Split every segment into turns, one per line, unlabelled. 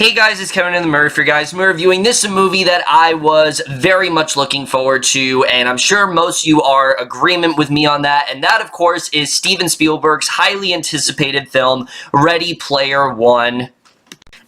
Hey guys, it's Kevin in the Murphy guys. We're reviewing this movie that I was very much looking forward to, and I'm sure most of you are in agreement with me on that, and that of course is Steven Spielberg's highly anticipated film, Ready Player One.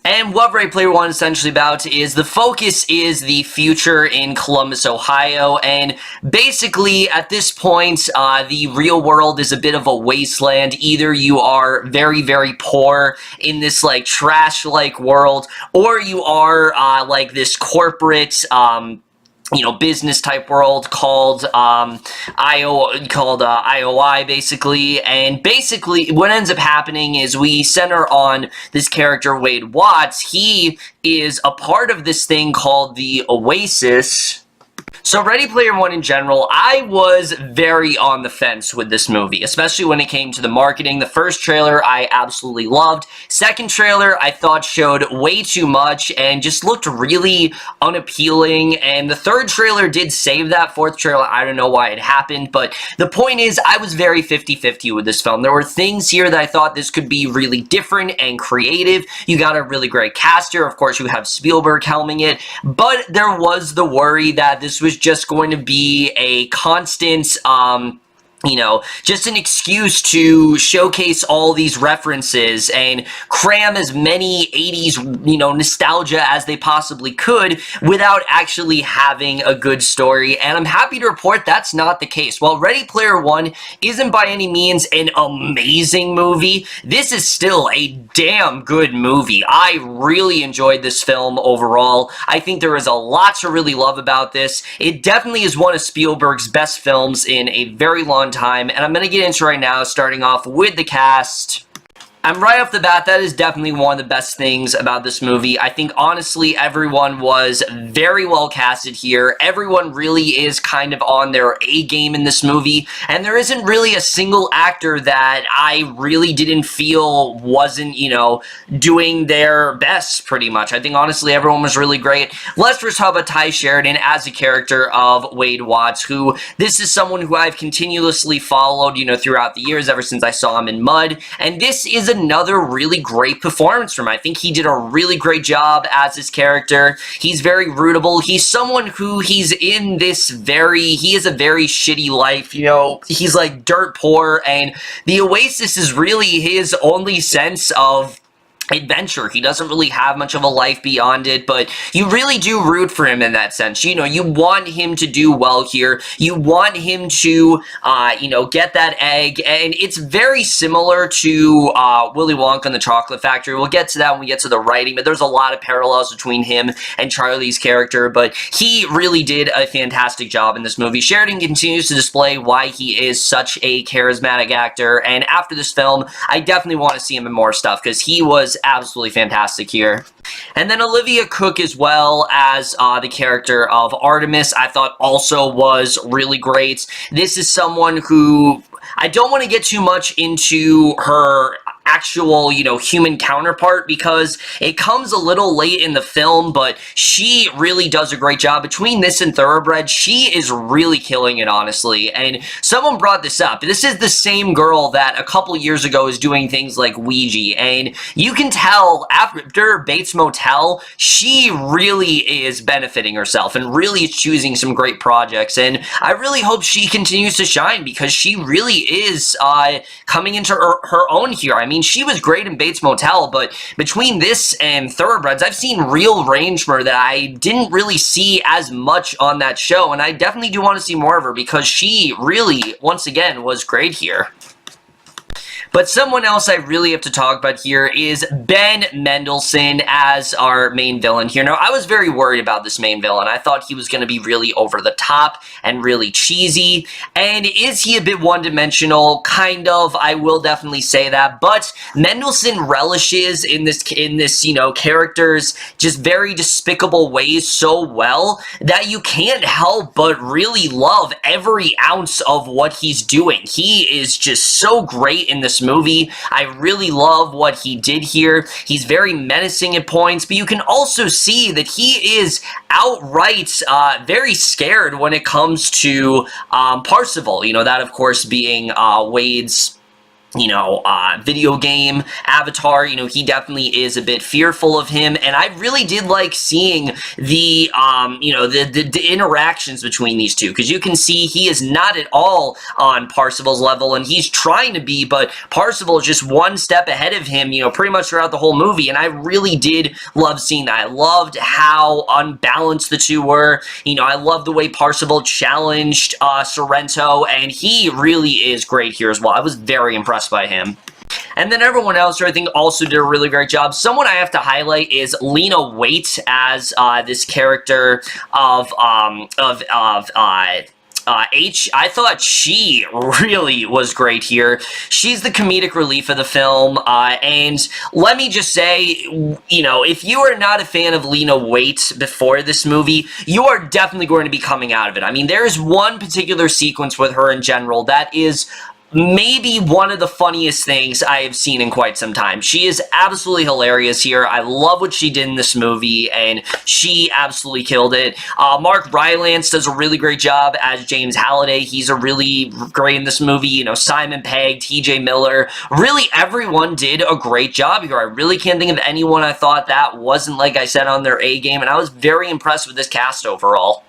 And what Ready Player One is essentially about is the focus is the future in Columbus, Ohio, and basically at this point, the real world is a bit of a wasteland. Either you are very, very poor in this like trash-like world, or you are like this corporate business type world called IOI basically. And basically what ends up happening is we center on this character Waithe Watts. He is a part of this thing called the Oasis. So Ready Player One in general, I was very on the fence with this movie, especially when it came to the marketing. The first trailer I absolutely loved. Second trailer I thought showed way too much and just looked really unappealing. And the third trailer did save that. Fourth trailer, I don't know why it happened. But the point is, I was very 50-50 with this film. There were things here that I thought this could be really different and creative. You got a really great cast here. Of course, you have Spielberg helming it. But there was the worry that this was just going to be a constant, just an excuse to showcase all these references and cram as many 80s, nostalgia as they possibly could without actually having a good story. And I'm happy to report that's not the case. While Ready Player One isn't by any means an amazing movie, this is still a damn good movie. I really enjoyed this film overall. I think there is a lot to really love about this. It definitely is one of Spielberg's best films in a very long time, and I'm going to get into right now, starting off with the cast. And right off the bat, that is definitely one of the best things about this movie. I think, honestly, everyone was very well casted here. Everyone really is kind of on their A-game in this movie, and there isn't really a single actor that I really didn't feel wasn't, doing their best, pretty much. I think, honestly, everyone was really great. Let's first talk about Sheridan as a character of Waithe Watts, who, this is someone who I've continuously followed, throughout the years, ever since I saw him in Mud, and this is another really great performance from him. I think he did a really great job as his character. He's very rootable. He's someone who he is a very shitty life, he's like dirt poor, and the Oasis is really his only sense of adventure. He doesn't really have much of a life beyond it, but you really do root for him in that sense. You want him to do well here. You want him to, get that egg, and it's very similar to Willy Wonka and the Chocolate Factory. We'll get to that when we get to the writing, but there's a lot of parallels between him and Charlie's character, but he really did a fantastic job in this movie. Sheridan continues to display why he is such a charismatic actor, and after this film, I definitely want to see him in more stuff, because he was absolutely fantastic here. And then Olivia Cooke, as well as the character of Artemis, I thought also was really great. This is someone who, I don't want to get too much into her actual, human counterpart, because it comes a little late in the film, but she really does a great job. Between this and Thoroughbred, she is really killing it, honestly. And someone brought this up. This is the same girl that a couple years ago was doing things like Ouija, and you can tell after Bates Motel, she really is benefiting herself and really is choosing some great projects, and I really hope she continues to shine, because she really is coming into her own here. I mean, she was great in Bates Motel, but between this and Thoroughbreds, I've seen real range from her that I didn't really see as much on that show, and I definitely do want to see more of her, because she really, once again, was great here. But someone else I really have to talk about here is Ben Mendelsohn as our main villain here. Now, I was very worried about this main villain. I thought he was going to be really over the top and really cheesy. And is he a bit one-dimensional? Kind of. I will definitely say that. But Mendelsohn relishes in this character's just very despicable ways so well that you can't help but really love every ounce of what he's doing. He is just so great in this movie. I really love what he did here. He's very menacing at points, but you can also see that he is outright very scared when it comes to Parzival. That, of course, being Wade's video game avatar. He definitely is a bit fearful of him, and I really did like seeing the, the interactions between these two, because you can see he is not at all on Parsifal's level, and he's trying to be, but Parsifal is just one step ahead of him, pretty much throughout the whole movie, and I really did love seeing that. I loved how unbalanced the two were. I love the way Parsifal challenged Sorrento, and he really is great here as well. I was very impressed by him. And then everyone else who I think also did a really great job. Someone I have to highlight is Lena Waithe as this character of H. I thought she really was great here. She's the comedic relief of the film, and let me just say, if you are not a fan of Lena Waithe before this movie, you are definitely going to be coming out of it. I mean, there is one particular sequence with her in general that is maybe one of the funniest things I have seen in quite some time. She is absolutely hilarious here. I love what she did in this movie, and she absolutely killed it. Mark Rylance does a really great job as James Halliday. He's a really great in this movie. Simon Pegg, TJ Miller, really everyone did a great job here. I really can't think of anyone I thought that wasn't, like I said, on their A game, and I was very impressed with this cast overall.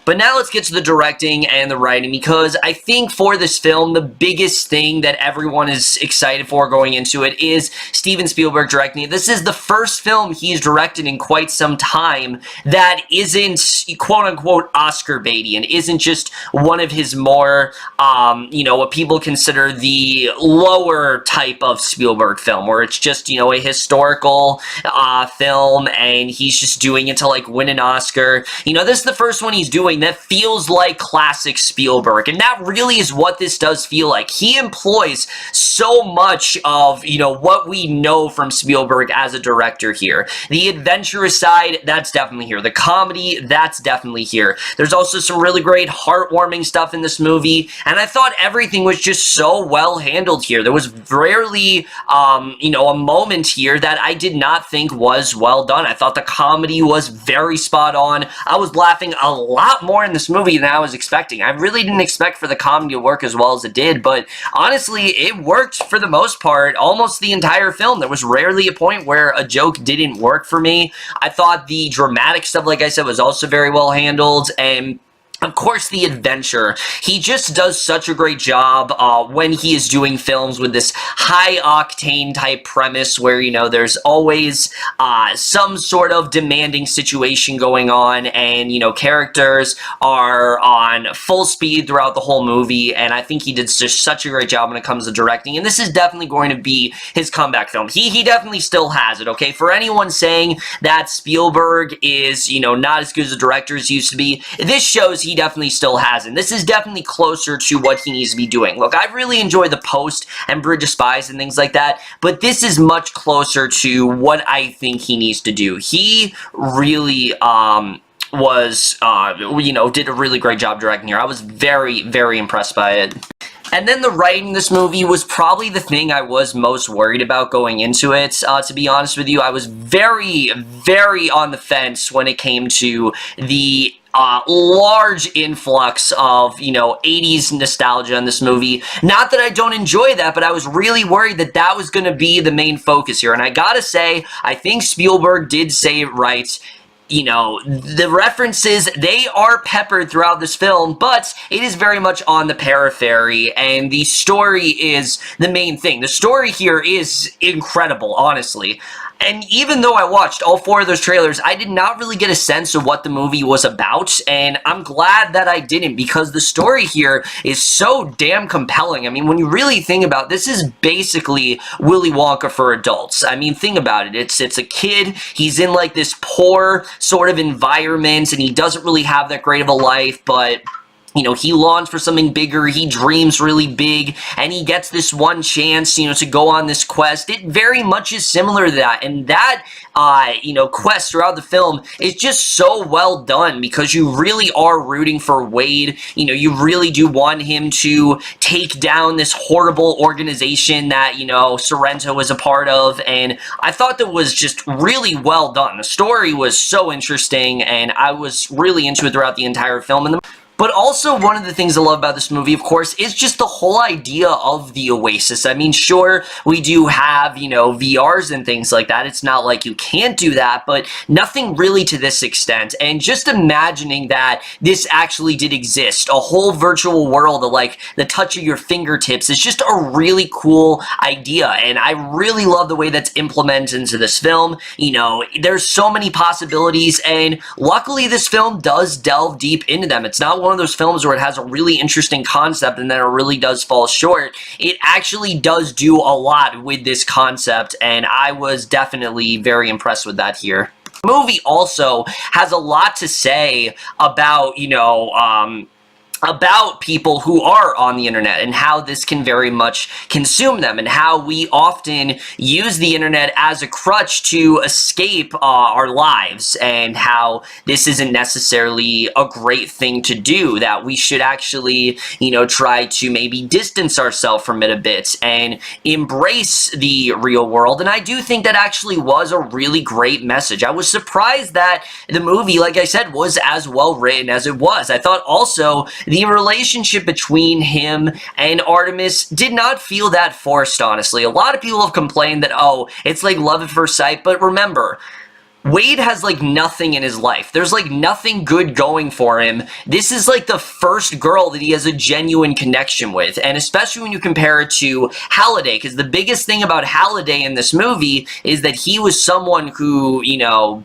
But now let's get to the directing and the writing, because I think for this film, the biggest thing that everyone is excited for going into it is Steven Spielberg directing it. This is the first film he's directed in quite some time that isn't quote-unquote Oscar baity and isn't just one of his more, what people consider the lower type of Spielberg film, where it's just, a historical film and he's just doing it to, win an Oscar. This is the first one he's doing that feels like classic Spielberg, and that really is what this does feel like. He employs so much of, what we know from Spielberg as a director here. The adventurous side, that's definitely here. The comedy, that's definitely here. There's also some really great heartwarming stuff in this movie, and I thought everything was just so well handled here. There was rarely, a moment here that I did not think was well done. I thought the comedy was very spot on. I was laughing a lot more in this movie than I was expecting. I really didn't expect for the comedy to work as well as it did, but honestly, it worked for the most part almost the entire film. There was rarely a point where a joke didn't work for me. I thought the dramatic stuff, like I said, was also very well handled, and of course, the adventure. He just does such a great job when he is doing films with this high-octane type premise where, there's always some sort of demanding situation going on, and, characters are on full speed throughout the whole movie, and I think he did just such a great job when it comes to directing, and this is definitely going to be his comeback film. He definitely still has it, okay? For anyone saying that Spielberg is, not as good as the directors used to be, this shows he definitely still has, and this is definitely closer to what he needs to be doing. Look, I really enjoy The Post and Bridge of Spies and things like that, but this is much closer to what I think he needs to do. He really did a really great job directing here. I was very, very impressed by it. And then the writing in this movie was probably the thing I was most worried about going into it, to be honest with you. I was very, very on the fence when it came to the large influx of, 80s nostalgia in this movie. Not that I don't enjoy that, but I was really worried that that was going to be the main focus here. And I gotta say, I think Spielberg did say it right. The references, they are peppered throughout this film, but it is very much on the periphery, and the story is the main thing. The story here is incredible, honestly. And even though I watched all 4 of those trailers, I did not really get a sense of what the movie was about, and I'm glad that I didn't, because the story here is so damn compelling. I mean, when you really think about it, this is basically Willy Wonka for adults. I mean, think about it. It's a kid, he's in this poor sort of environment, and he doesn't really have that great of a life, but he longs for something bigger, he dreams really big, and he gets this one chance, to go on this quest. It very much is similar to that, and that, quest throughout the film is just so well done, because you really are rooting for Waithe. You really do want him to take down this horrible organization that, Sorrento is a part of, and I thought that was just really well done. The story was so interesting, and I was really into it throughout the entire film, and But also, one of the things I love about this movie, of course, is just the whole idea of the Oasis. I mean, sure, we do have, you know, VRs and things like that. It's not like you can't do that, but nothing really to this extent. And just imagining that this actually did exist, a whole virtual world of, like, the touch of your fingertips, is just a really cool idea. And I really love the way that's implemented into this film. You know, there's so many possibilities, and luckily this film does delve deep into them. It's not one of those films where it has a really interesting concept and then it really does fall short. It actually does do a lot with this concept, and I was definitely very impressed with that here. The movie also has a lot to say about, you know, about people who are on the internet and how this can very much consume them, and how we often use the internet as a crutch to escape our lives, and how this isn't necessarily a great thing to do, that we should actually, you know, try to maybe distance ourselves from it a bit and embrace the real world. And I do think that actually was a really great message. I was surprised that the movie, like I said, was as well written as it was. I thought also the relationship between him and Artemis did not feel that forced, honestly. A lot of people have complained that, oh, it's like love at first sight, but remember, Waithe has, like, nothing in his life. There's, like, nothing good going for him. This is, like, the first girl that he has a genuine connection with, and especially when you compare it to Halliday, because the biggest thing about Halliday in this movie is that he was someone who, you know,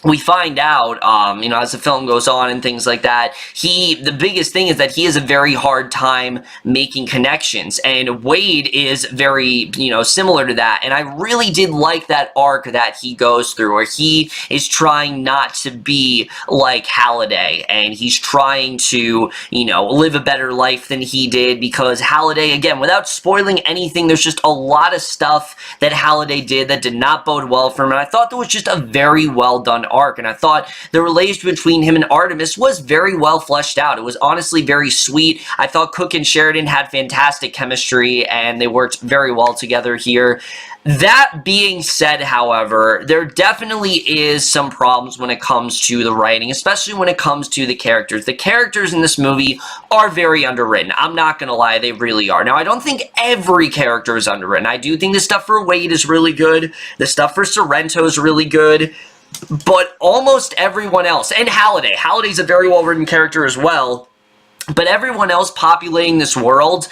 we find out, you know, as the film goes on and things like that, the biggest thing is that he has a very hard time making connections, and Waithe is very, you know, similar to that, and I really did like that arc that he goes through, where he is trying not to be like Halliday, and he's trying to, you know, live a better life than he did, because Halliday, again, without spoiling anything, there's just a lot of stuff that Halliday did that did not bode well for him, and I thought that was just a very well done arc, and I thought the relation between him and Artemis was very well fleshed out. It was honestly very sweet. I thought Cooke and Sheridan had fantastic chemistry, and they worked very well together here. That being said, however, there definitely is some problems when it comes to the writing, especially when it comes to the characters. The characters in this movie are very underwritten. I'm not gonna lie, they really are. Now, I don't think every character is underwritten. I do think the stuff for Waithe is really good. The stuff for Sorrento is really good. But almost everyone else, and Halliday's a very well-written character as well, but everyone else populating this world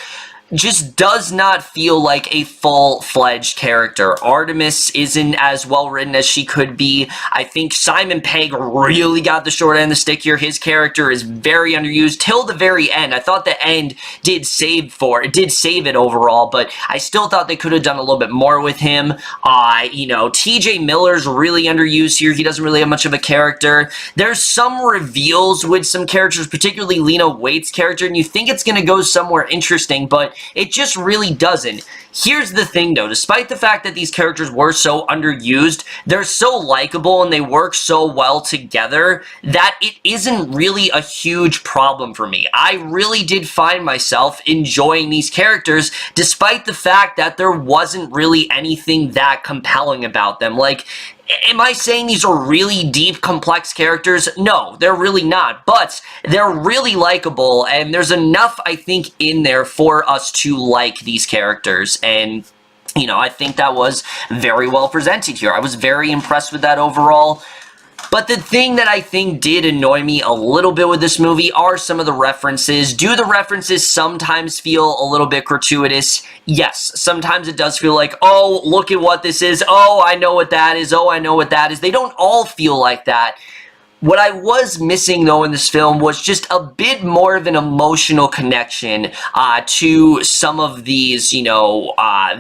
just does not feel like a full-fledged character. Artemis isn't as well-written as she could be. I think Simon Pegg really got the short end of the stick here. His character is very underused till the very end. I thought the end did save it overall, but I still thought they could have done a little bit more with him. You know, TJ Miller's really underused here. He doesn't really have much of a character. There's some reveals with some characters, particularly Lena Waithe's character, and you think it's going to go somewhere interesting, but it just really doesn't. Here's the thing, though. Despite the fact that these characters were so underused, they're so likable and they work so well together that it isn't really a huge problem for me. I really did find myself enjoying these characters despite the fact that there wasn't really anything that compelling about them. Like, am I saying these are really deep, complex characters? No, they're really not, but they're really likable, and there's enough, I think, in there for us to like these characters, and, you know, I think that was very well presented here. I was very impressed with that overall. But the thing that I think did annoy me a little bit with this movie are some of the references. Do the references sometimes feel a little bit gratuitous? Yes, sometimes it does feel like, oh, look at what this is. Oh, I know what that is. Oh, I know what that is. They don't all feel like that. What I was missing, though, in this film was just a bit more of an emotional connection to some of these, you know,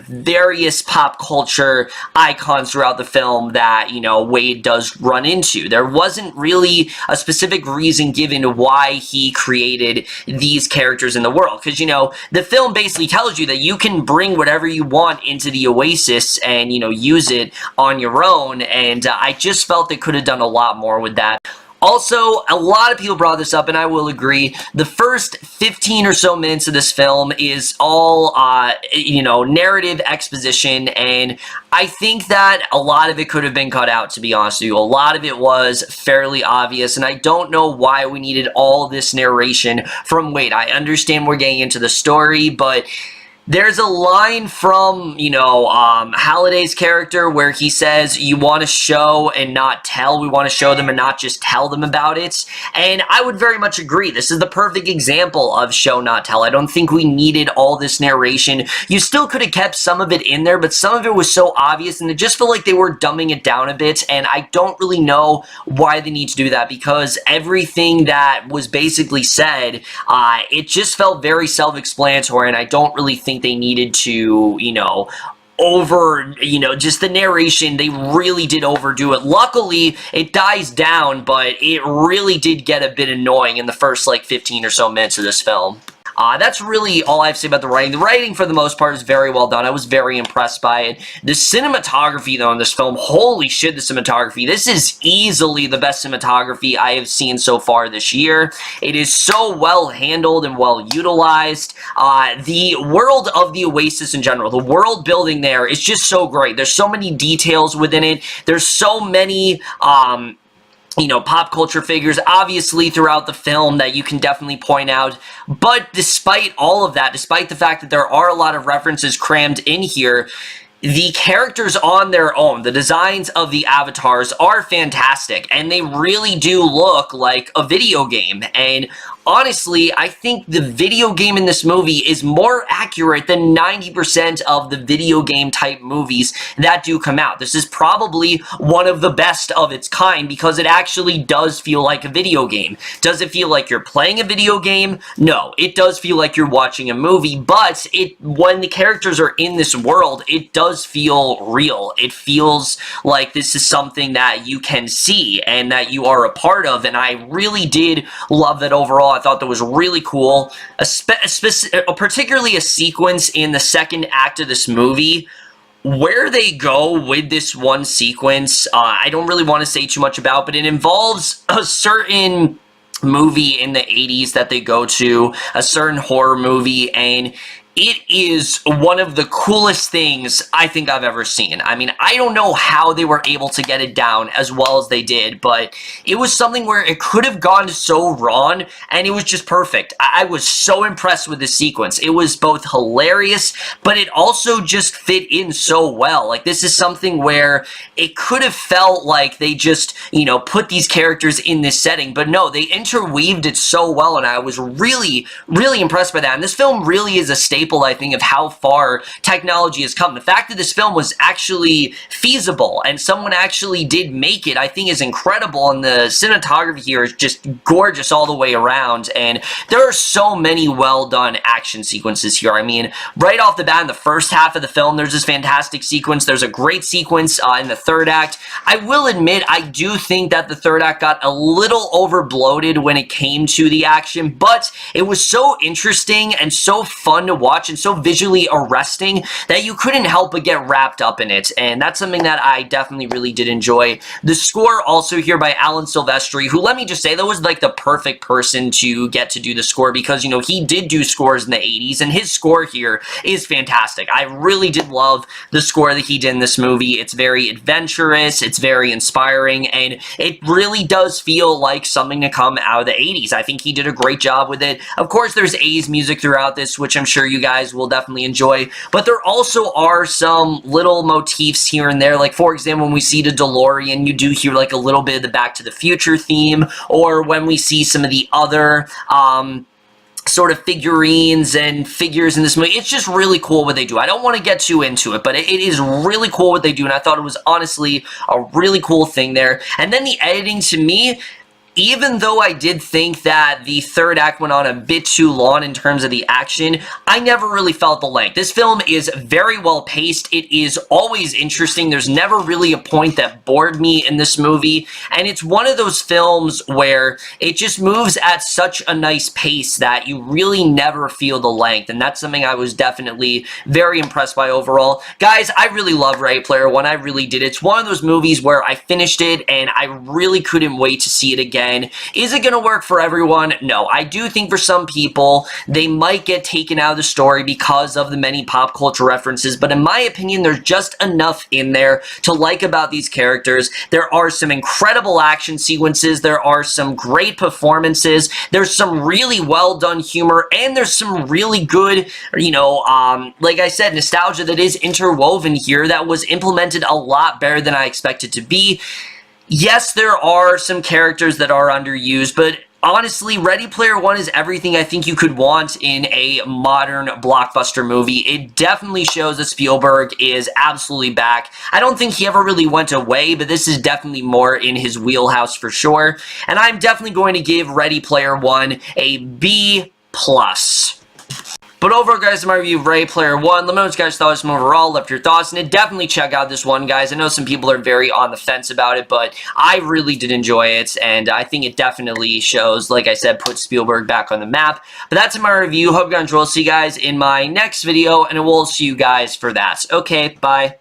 various pop culture icons throughout the film that, you know, Waithe does run into. There wasn't really a specific reason given why he created these characters in the world. Because, you know, the film basically tells you that you can bring whatever you want into the Oasis and, you know, use it on your own. And I just felt they could have done a lot more with that. Also, a lot of people brought this up, and I will agree, the first 15 or so minutes of this film is all, narrative exposition, and I think that a lot of it could have been cut out, to be honest with you. A lot of it was fairly obvious, and I don't know why we needed all this narration from Waithe. I understand we're getting into the story, but there's a line from, Halliday's character where he says, you want to show and not tell. We want to show them and not just tell them about it. And I would very much agree. This is the perfect example of show, not tell. I don't think we needed all this narration. You still could have kept some of it in there, but some of it was so obvious, and it just felt like they were dumbing it down a bit, and I don't really know why they need to do that, because everything that was basically said, it just felt very self-explanatory, and I don't really think they needed to, just the narration, they really did overdo it. Luckily, it dies down, but it really did get a bit annoying in the first, 15 or so minutes of this film. That's really all I have to say about the writing. The writing, for the most part, is very well done. I was very impressed by it. The cinematography, though, in this film, holy shit, the cinematography. This is easily the best cinematography I have seen so far this year. It is so well handled and well utilized. The world of the Oasis in general, the world building there is just so great. There's so many details within it. There's so many, pop culture figures, obviously, throughout the film that you can definitely point out. But despite all of that, despite the fact that there are a lot of references crammed in here, the characters on their own, the designs of the avatars are fantastic, and they really do look like a video game. And honestly, I think the video game in this movie is more accurate than 90% of the video game type movies that do come out. This is probably one of the best of its kind because it actually does feel like a video game. Does it feel like you're playing a video game? No, it does feel like you're watching a movie, but when the characters are in this world, it does feel real. It feels like this is something that you can see and that you are a part of, and I really did love that overall. I thought that was really cool, particularly a sequence in the second act of this movie. Where they go with this one sequence, I don't really want to say too much about, but it involves a certain movie in the 80s that they go to, a certain horror movie, and it is one of the coolest things I think I've ever seen. I mean, I don't know how they were able to get it down as well as they did, but it was something where it could have gone so wrong, and it was just perfect. I was so impressed with this sequence. It was both hilarious, but it also just fit in so well. Like, this is something where it could have felt like they just, put these characters in this setting, but no, they interweaved it so well, and I was really, really impressed by that. And this film really is a staple, I think, of how far technology has come. The fact that this film was actually feasible and someone actually did make it, I think, is incredible, and the cinematography here is just gorgeous all the way around, and there are so many well-done action sequences here. I mean, right off the bat in the first half of the film, there's this fantastic sequence. There's a great sequence in the third act. I will admit, I do think that the third act got a little over-bloated when it came to the action, but it was so interesting and so fun to watch and so visually arresting that you couldn't help but get wrapped up in it, and that's something that I definitely really did enjoy. The score also here by Alan Silvestri, who, let me just say, that was like the perfect person to get to do the score because, he did do scores in the 80s, and his score here is fantastic. I really did love the score that he did in this movie. It's very adventurous, it's very inspiring, and it really does feel like something to come out of the 80s. I think he did a great job with it. Of course, there's A's music throughout this, which I'm sure you guys will definitely enjoy, but there also are some little motifs here and there. Like, for example, when we see the DeLorean, you do hear like a little bit of the Back to the Future theme, or when we see some of the other sort of figurines and figures in this movie. It's just really cool what they do. I don't want to get too into it, but it is really cool what they do, and I thought it was honestly a really cool thing there. And then the editing, to me, even though I did think that the third act went on a bit too long in terms of the action, I never really felt the length. This film is very well paced. It is always interesting. There's never really a point that bored me in this movie, and it's one of those films where it just moves at such a nice pace that you really never feel the length, and that's something I was definitely very impressed by overall. Guys, I really love Ready Player One. I really did. It's one of those movies where I finished it, and I really couldn't wait to see it again again. Is it going to work for everyone? No. I do think for some people, they might get taken out of the story because of the many pop culture references, but in my opinion, there's just enough in there to like about these characters. There are some incredible action sequences, there are some great performances, there's some really well done humor, and there's some really good, like I said, nostalgia that is interwoven here that was implemented a lot better than I expected to be. Yes, there are some characters that are underused, but honestly, Ready Player One is everything I think you could want in a modern blockbuster movie. It definitely shows that Spielberg is absolutely back. I don't think he ever really went away, but this is definitely more in his wheelhouse for sure. And I'm definitely going to give Ready Player One a B+. But overall, guys, my review of Ready Player One. Let me know what you guys thought of this movie overall, left your thoughts, and definitely check out this one, guys. I know some people are very on the fence about it, but I really did enjoy it, and I think it definitely shows, like I said, put Spielberg back on the map. But that's my review. Hope you guys enjoy. I'll see you guys in my next video, and I will see you guys for that. Okay, bye.